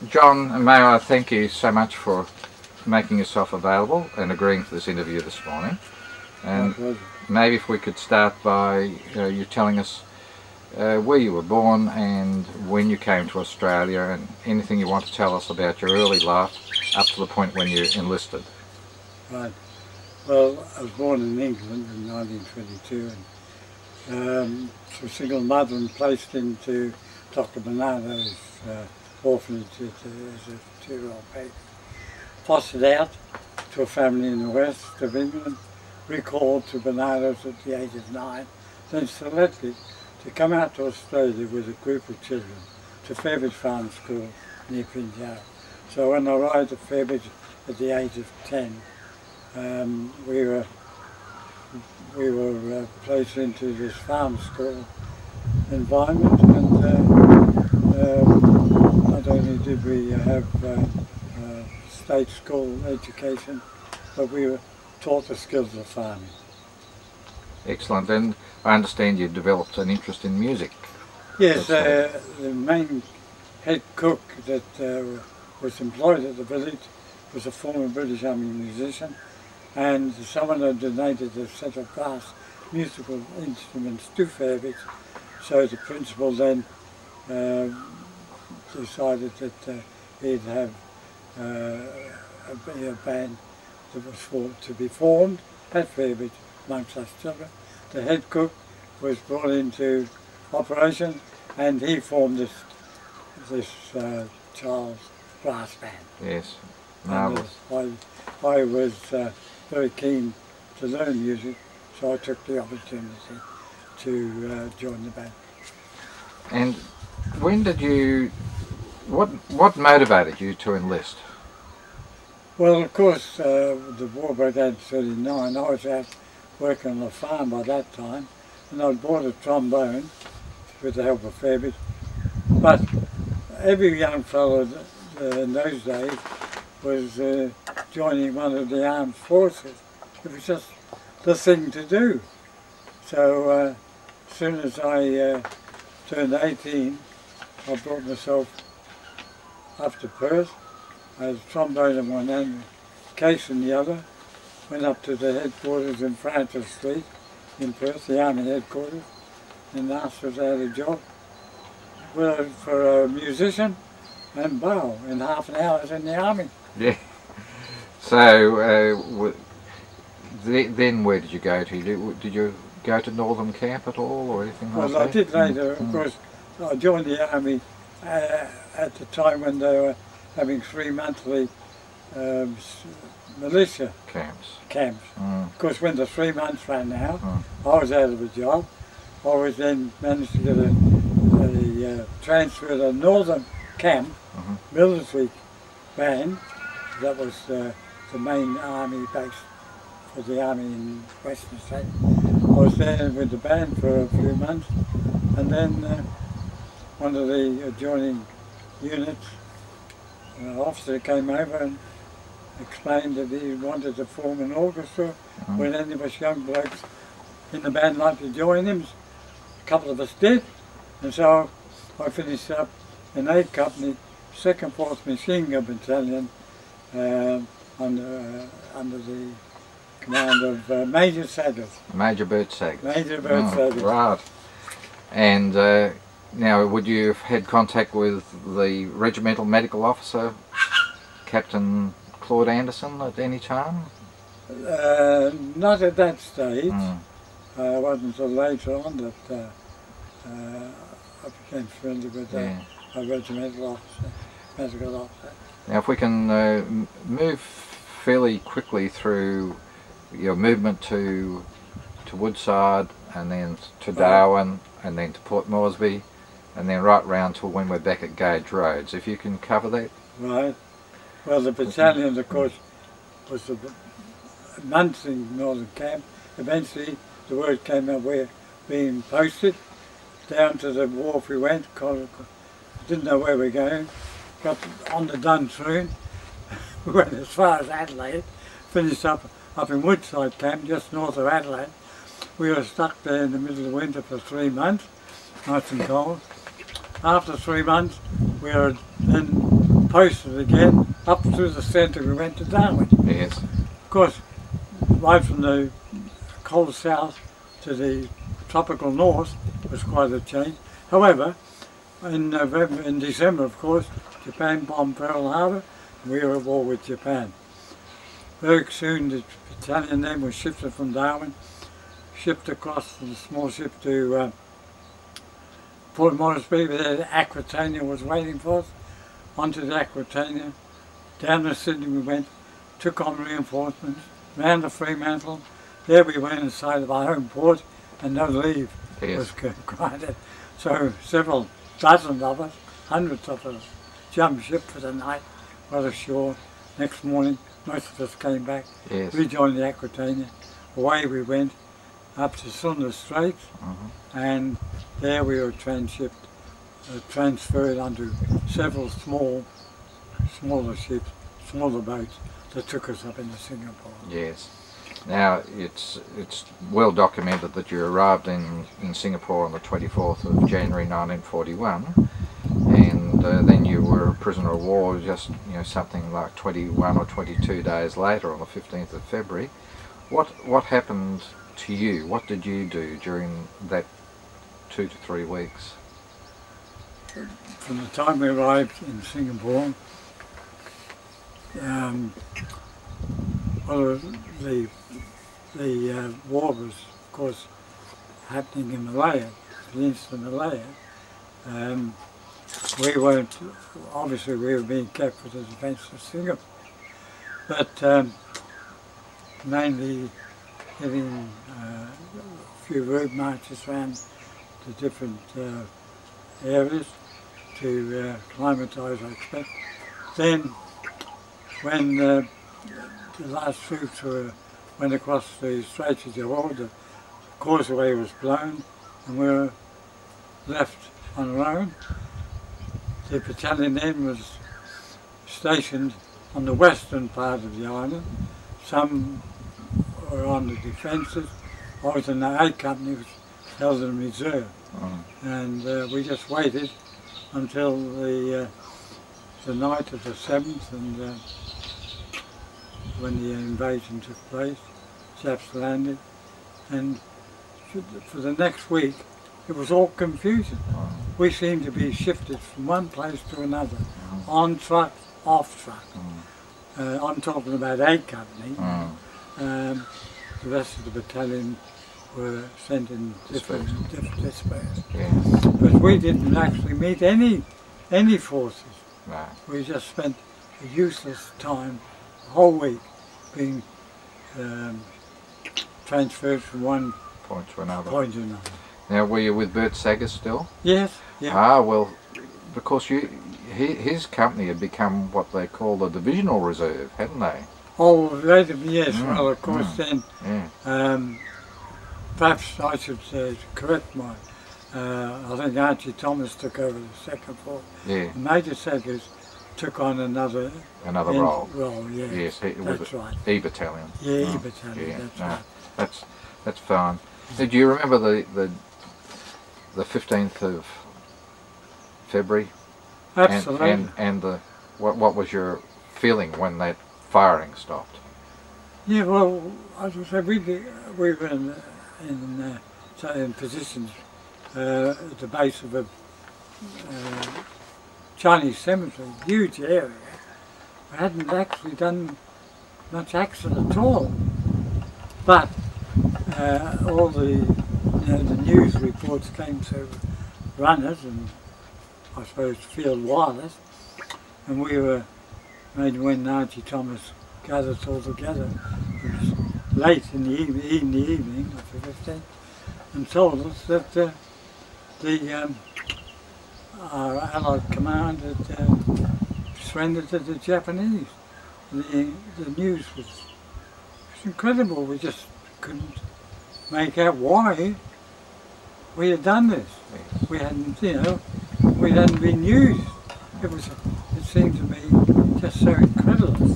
John and may I thank you so much for making yourself available and agreeing to this interview this morning. And maybe if we could start by you telling us where you were born and when you came to Australia, and anything you want to tell us about your early life up to the point when you enlisted. Right. Well, I was born in England in 1922 and was a single mother and placed into Dr. Barnados' orphanage as a 2-year-old baby. Fostered out to a family in the west of England, recalled to Barnados at the age of 9, then selected to come out to Australia with a group of children to Fairbridge Farm School near Punjab. So when I arrived at Fairbridge at the age of 10, we were placed into this farm school environment, and not only did we have state school education, but we were taught the skills of farming. Excellent. And I understand you developed an interest in music. Yes, the main head cook that was employed at the village was a former British Army musician, and someone had donated a set of brass musical instruments to Fairbridge, so the principal then decided that he'd have a band that was to be formed at Fairbridge amongst us children. The head cook was brought into operation and he formed this child's brass band. Yes, marvellous. I was very keen to learn music, so I took the opportunity to join the band. And when did you, what motivated you to enlist? Well, of course, the war broke out in 1939. I was out working on a farm by that time, and I bought a trombone with the help of Fairbridge. But every young fellow in those days was joining one of the armed forces. It was just the thing to do. So as soon as I turned 18, I brought myself up to Perth. I had a trombone in one hand, a case in the other. Went up to the headquarters in Francis Street in Perth, the Army headquarters, and asked if they had a job for a musician, and bow, in half an hour I was in the Army. Yeah. So then where did you go to? Did you go to Northern Camp at all or anything like that? Well, I did later, of course. I joined the Army at the time when they were having 3 monthly militia camps. Of course, when the 3 months ran out, I was out of a job. I was then managed to get a transfer to a Northern Camp military band. That was the main army base for the army in Western State. I was there with the band for a few months, and then one of the adjoining units, an officer came over and explained that he wanted to form an orchestra when any of us young blokes in the band like to join him. A couple of us did, and so I finished up in 8th Company, 2nd 4th Machine Gun Battalion, under the command of Major Saggers. Major Bert Saggers. Major Bert Saggers. Right. And now, would you have had contact with the regimental medical officer, Captain Claude Anderson, at any time? Not at that stage. It wasn't until later on that I became friendly with a regimental officer, medical officer. Now, if we can move fairly quickly through your movement to Woodside, and then to Darwin, and then to Port Moresby, and then right round till when we're back at Gage Roads. If you can cover that. Right. Well, the battalion, of course, was a month in Northern Camp. Eventually, the word came out we're being posted. Down to the wharf we went. Didn't know where we were going. Got on the Duntroon. We went as far as Adelaide. Finished up in Woodside Camp, just north of Adelaide. We were stuck there in the middle of the winter for 3 months, nice and cold. After 3 months, we were then posted again, up through the centre we went to Darwin. Yes. Of course, right from the cold south to the tropical north was quite a change. However, in December, of course, Japan bombed Pearl Harbor, and we were at war with Japan. Very soon the battalion then was shifted from Darwin, shipped across the small ship to Port Moresby, where the Aquitania was waiting for us. Onto the Aquitania, down to Sydney we went, took on reinforcements, round to Fremantle. There we went inside of our home port, and no leave was granted. So several dozens of us, hundreds of us, jumped ship for the night, got ashore. Next morning, most of us came back, rejoined the Aquitania. Away we went up to Sunda Straits, and there we were transhipped, transferred onto several smaller ships, smaller boats that took us up into Singapore. Yes. Now it's well documented that you arrived in Singapore on the 24th of January 1941, and then you were a prisoner of war just something like 21 or 22 days later on the 15th of February. What happened to you? What did you do during that 2 to 3 weeks? From the time we arrived in Singapore, well, the war was, of course, happening in Malaya, Peninsula Malaya. We weren't, obviously we were being kept for the defence of Singapore, but mainly getting a few road marches around the different areas to acclimatise, I expect. Then, when the last troops went across the Straits of Johor, the causeway was blown and we were left on our own. The battalion then was stationed on the western part of the island. Some were on the defences. I was in the 8 Company, which held in reserve. And we just waited until the night of the 7th, and when the invasion took place, Japs landed, and for the next week it was all confusion. We seemed to be shifted from one place to another, on truck, off truck. I'm talking about 8 Company. The rest of the battalion were sent in different dispatches. But we didn't actually meet any forces. No. We just spent a useless time, the whole week, being transferred from one point to another. Now, were you with Bert Saggers still? Yes. Yeah. Ah, well, because his company had become what they call the Divisional Reserve, hadn't they? Oh, later, yes. Well, of course, then, perhaps I should correct my. I think Archie Thomas took over the second force. Yeah. Major Saggers took on another role. Yeah. Yes, that's right. E-Battalion. Yeah, E-Battalion. Yeah. That's right. That's fine. Do you remember the 15th of February? Absolutely. And what was your feeling when that firing stopped? Yeah, well, as I said, we were in positions at the base of a Chinese cemetery, huge area. We hadn't actually done much action at all, but all the news reports came through runners and I suppose field wireless, and we were made when Archie Thomas gathered us all together. It was late in the evening of the 15th, and told us that our Allied command had surrendered to the Japanese. The news was incredible. We just couldn't make out why we had done this. We hadn't, we hadn't been used. It seemed to me just so incredible.